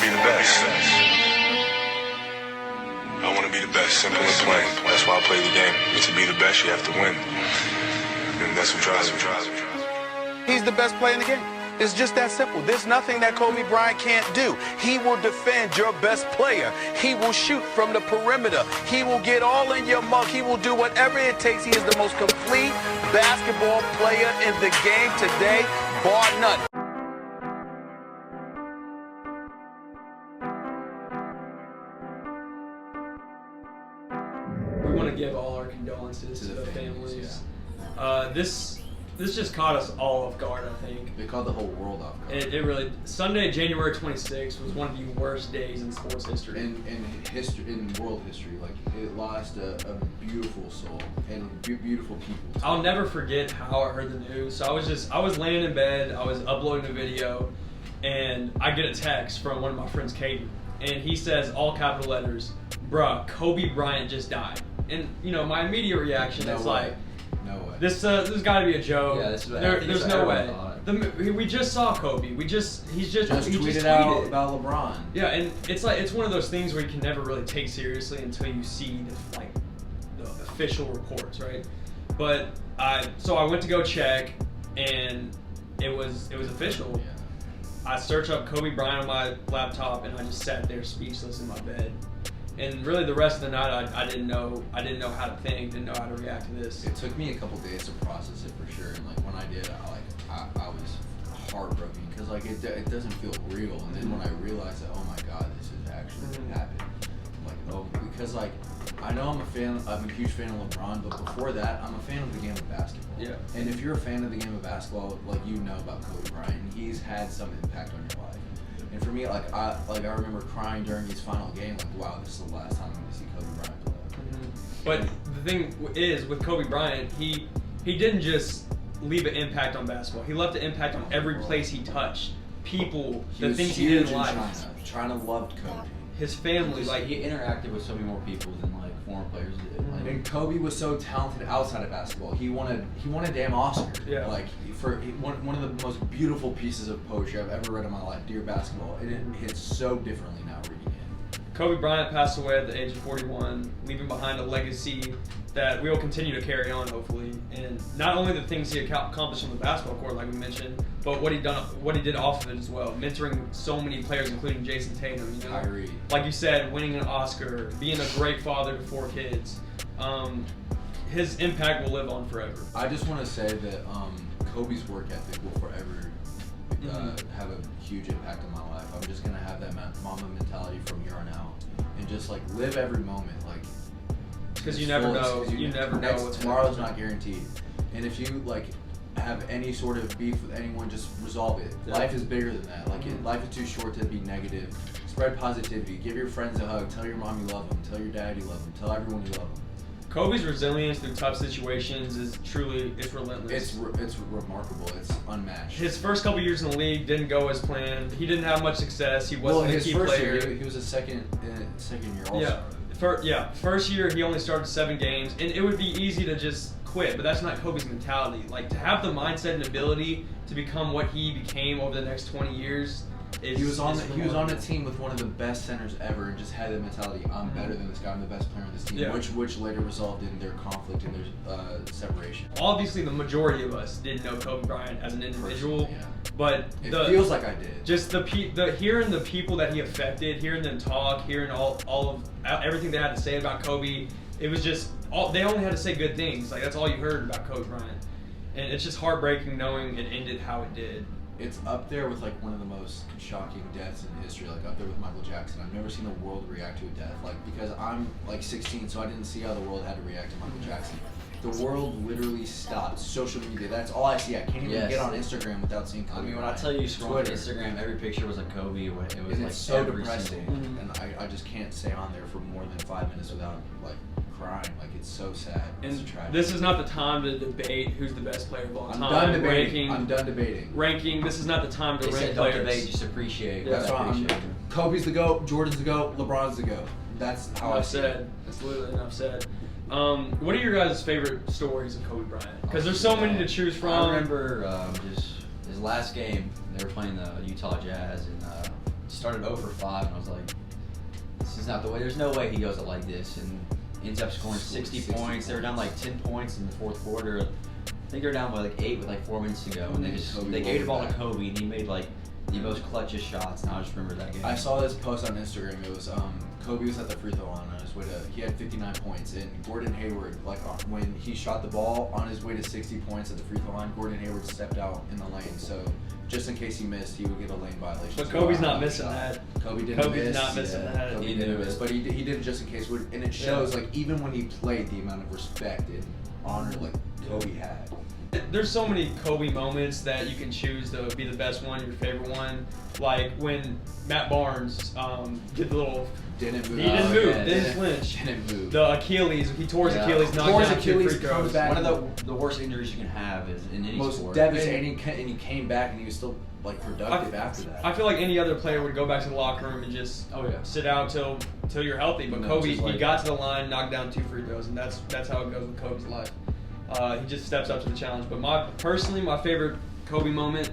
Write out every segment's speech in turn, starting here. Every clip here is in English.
be the best. I want to be the best, simple and plain. That's why I play the game. To be the best, you have to win. And that's what drives me. He's the best player in the game. It's just that simple. There's nothing that Kobe Bryant can't do. He will defend your best player. He will shoot from the perimeter. He will get all in your mug. He will do whatever it takes. He is the most complete basketball player in the game today, bar none. We want to give all our condolences to the families. Yeah. This just caught us all off guard, I think. It caught the whole world off guard. It really. Sunday, January 26th was one of the worst days in sports history. In world history, like it lost a beautiful soul and beautiful people. I'll never forget how I heard the news. So I was laying in bed, I was uploading a video, and I get a text from one of my friends, Katie, and he says, all capital letters, "Bruh, Kobe Bryant just died." And you know, my immediate reaction is like, no way. This has got to be a joke. Yeah, there's no way. We just saw Kobe. He just tweeted out about LeBron. Yeah, and it's one of those things where you can never really take seriously until you see the official reports, right? But so I went to go check, and it was official. Yeah. I searched up Kobe Bryant on my laptop, and I just sat there speechless in my bed. And really, the rest of the night, I didn't know how to think, didn't know how to react to this. It took me a couple days to process it for sure, and like when I did, I was heartbroken because like it doesn't feel real. And then when I realized that, oh my God, this is actually happened, I'm like, oh, because like I know I'm a huge fan of LeBron, but before that, I'm a fan of the game of basketball. Yeah. And if you're a fan of the game of basketball, like you know about Kobe Bryant, he's had some impact on your life. And for me, I remember crying during his final game, like, wow, this is the last time I'm going to see Kobe Bryant play. But the thing is, with Kobe Bryant, he didn't just leave an impact on basketball. He left an impact on every place he touched. People, the things he did in life. China loved Kobe. His family, like he interacted with so many more people than like former players did. Like, and Kobe was so talented outside of basketball. He won a damn Oscar. Yeah. Like for one of the most beautiful pieces of poetry I've ever read in my life, Dear Basketball. And it hits so differently now reading it. Kobe Bryant passed away at the age of 41, leaving behind a legacy that we will continue to carry on, hopefully. And not only the things he accomplished on the basketball court, like we mentioned, but what he did off of it as well, mentoring so many players, including Jason Tatum. You know, Kyrie. Like you said, winning an Oscar, being a great father to 4 kids. His impact will live on forever. I just want to say that Kobe's work ethic will forever have a huge impact on my life. I'm just gonna have that mama mentality from here on out, and just like live every moment, like. Because you never know. You never know what's tomorrow's not guaranteed, and if you like have any sort of beef with anyone, just resolve it. Yeah. Life is bigger than that. Like life is too short to be negative. Spread positivity. Give your friends a hug. Tell your mom you love them. Tell your dad you love them. Tell everyone you love them. Kobe's resilience through tough situations is it's relentless. It's remarkable. It's unmatched. His first couple years in the league didn't go as planned. He didn't have much success. He wasn't a key player. Year, he was a second year All-Star. First year he only started 7 games, and it would be easy to just quit, but that's not Kobe's mentality. Like to have the mindset and ability to become what he became over the next 20 years. He was on a team with one of the best centers ever, and just had the mentality, I'm better than this guy, I'm the best player on this team, which later resulted in their conflict and their separation. Obviously, the majority of us didn't know Kobe Bryant as an individual, but it feels like I did. Just hearing the people that he affected, hearing them talk, hearing all of everything they had to say about Kobe, it was just they only had to say good things. Like that's all you heard about Kobe Bryant, and it's just heartbreaking knowing it ended how it did. It's up there with like one of the most shocking deaths in history, like up there with Michael Jackson. I've never seen the world react to a death, like because I'm like 16, so I didn't see how the world had to react to Michael Jackson. The world literally stopped. Social media, that's all I see. I can't even get on Instagram without seeing Kobe. I mean, when I tell you scroll on Instagram, every picture was like Kobe. It was and like it's so depressing, and I just can't stay on there for more than 5 minutes without like crying. Like it's so sad. It's tragic. This is not the time to debate who's the best player of all time. I'm done debating. Ranking. This is not the time to rank players. Don't debate, just appreciate. That's why Kobe's the GOAT, Jordan's the GOAT, LeBron's the GOAT. That's how I see it. That's literally enough said. What are your guys' favorite stories of Kobe Bryant? Because there's so many to choose from. I remember just his last game. They were playing the Utah Jazz, and started 0 for 5, and I was like, this is not the way. There's no way he goes it like this, and ends up scoring 60 points. They were down like 10 points in the fourth quarter. I think they were down by like 8 with like 4 minutes to go, and they gave the ball to Kobe, and he made like the most clutchest shots, and I just remember that game. I saw this post on Instagram. It was Kobe was at the free throw line on his way to. He had 59 points, and Gordon Hayward, like when he shot the ball on his way to 60 points at the free throw line, Gordon Hayward stepped out in the lane. So just in case he missed, he would get a lane violation. But Kobe's not missing that. Kobe's not missing that. Kobe didn't miss, but he did it just in case. And it shows like even when he played, the amount of respect and honor like Kobe had. There's so many Kobe moments that you can choose to be the best one, your favorite one. Like when Matt Barnes did the little. Didn't move. He didn't move. Didn't flinch. Didn't move. The Achilles. He tore his Achilles. Knocked down 2 free throws. One of the worst injuries you can have is in any most sport. devastating, and he came back and he was still like productive after that. I feel like any other player would go back to the locker room and just sit out till you're healthy. But Kobe, he got to the line, knocked down 2 free throws, and that's how it goes with Kobe's life. He just steps up to the challenge. But personally, my favorite Kobe moment.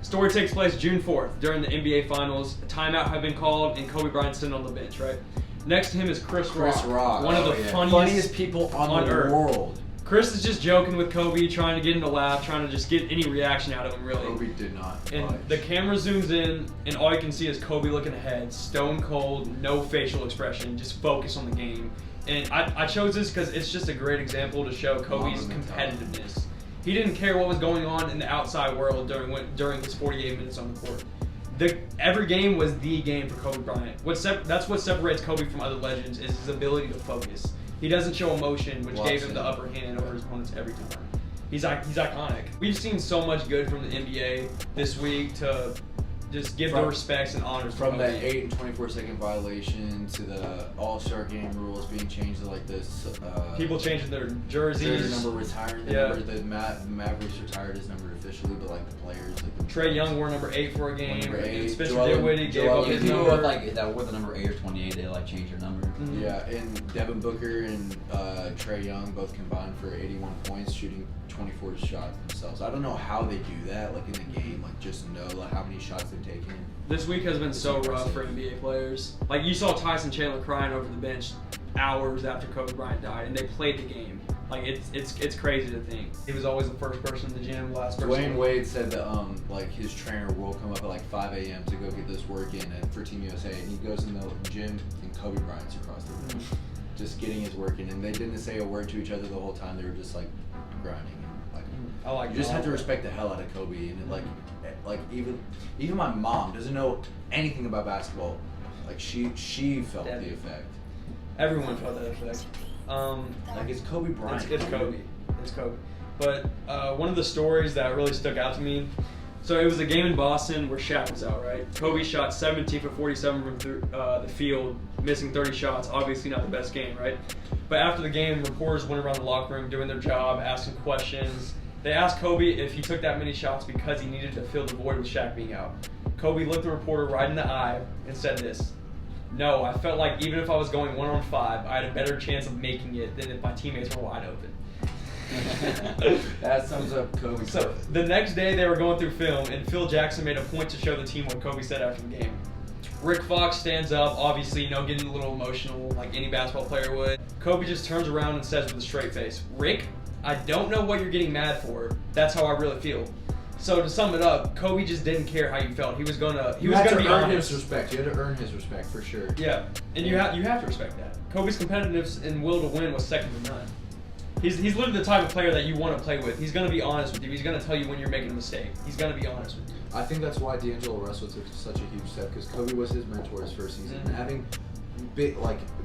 Story takes place June 4th during the NBA Finals. A timeout had been called, and Kobe Bryant sitting on the bench, right? Next to him is Chris Rock. One of the funniest people on the world. Chris is just joking with Kobe, trying to get him to laugh, trying to just get any reaction out of him, really. Kobe did not. And the camera zooms in, and all you can see is Kobe looking ahead, stone cold, no facial expression, just focus on the game. And I chose this because it's just a great example to show Kobe's competitiveness. He didn't care what was going on in the outside world during his 48 minutes on the court. Every game was the game for Kobe Bryant. That's what separates Kobe from other legends is his ability to focus. He doesn't show emotion, which gave him the upper hand over his opponents every time. He's iconic. We've seen so much good from the NBA this week to just give the respects and honors from that 8 and 24-second violation to the All-Star game rules being changed to like this. People changing their jerseys. Jersey number retiring. The Mavericks retired his number officially, but like the players, like Trae Young wore number 8 for a game. Number 8. Spencer Dinwiddie gave up his people number. like that wore the number 8 or 28. They like change their number. Mm-hmm. Yeah, and Devin Booker and Trae Young both combined for 81 points, shooting 24 shots themselves. I don't know how they do that, like in the game, like just know like how many shots they've taken. This week has been so rough for NBA players. Like you saw Tyson Chandler crying over the bench hours after Kobe Bryant died, and they played the game. Like it's crazy to think. He was always the first person in the gym, last person. Dwayne Wade said that like his trainer will come up at like 5 a.m. to go get this work in and for Team USA, and he goes in the gym and Kobe Bryant's across the room, just getting his work in, and they didn't say a word to each other the whole time. They were just like grinding. You just have to respect the hell out of Kobe, and like even my mom doesn't know anything about basketball. Like she felt the effect. Everyone felt that effect. Like it's Kobe Bryant. It's Kobe. It's Kobe. But one of the stories that really stuck out to me. So it was a game in Boston where Shaq was out, right? Kobe shot 17 for 47 from the field, missing 30 shots. Obviously not the best game, right? But after the game, reporters went around the locker room doing their job, asking questions. They asked Kobe if he took that many shots because he needed to fill the void with Shaq being out. Kobe looked the reporter right in the eye and said this: "No, I felt like even if I was going 1 on 5, I had a better chance of making it than if my teammates were wide open." That sums up Kobe. So the next day they were going through film, and Phil Jackson made a point to show the team what Kobe said after the game. Rick Fox stands up, obviously, getting a little emotional like any basketball player would. Kobe just turns around and says with a straight face, "Rick, I don't know what you're getting mad for. That's how I really feel." So to sum it up, Kobe just didn't care how you felt. He was gonna be earn honest. his respect. You had to earn his respect for sure. Yeah, and you have to respect that. Kobe's competitiveness and will to win was second to none. He's literally the type of player that you want to play with. He's gonna be honest with you. He's gonna tell you when you're making a mistake. He's gonna be honest with you. I think that's why D'Angelo Russell took such a huge step, because Kobe was his mentor his first season. And having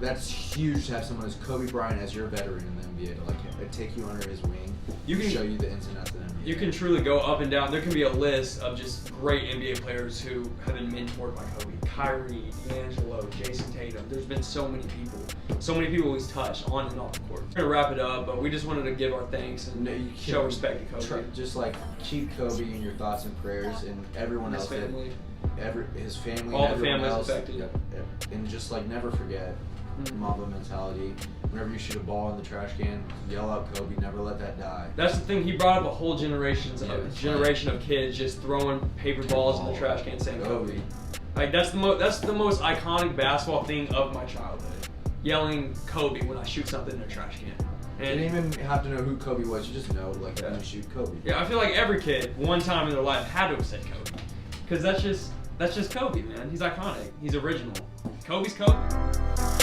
that's huge to have someone as Kobe Bryant as your veteran in the NBA to take you under his wing. You can show you the ins and outs of the NBA. You can truly go up and down. There can be a list of just great NBA players who have been mentored by Kobe. Kyrie, D'Angelo, Jason Tatum. There's been so many people he's touched on and off the court. We're gonna wrap it up, but we just wanted to give our thanks and show respect to Kobe. Just keep Kobe in your thoughts and prayers, and everyone else. His family. His family. All and the families else, affected. And just never forget. Mamba mentality. Whenever you shoot a ball in the trash can, yell out Kobe. Never let that die. That's the thing. He brought up a whole generation of kids just throwing paper balls in the trash can saying Kobe. Like that's the most iconic basketball thing of my childhood. Yelling Kobe when I shoot something in a trash can. You didn't even have to know who Kobe was. You just know, like, when you shoot Kobe. Yeah, I feel like every kid, one time in their life, had to have said Kobe. Because that's just Kobe, man. He's iconic. He's original. Kobe's Kobe.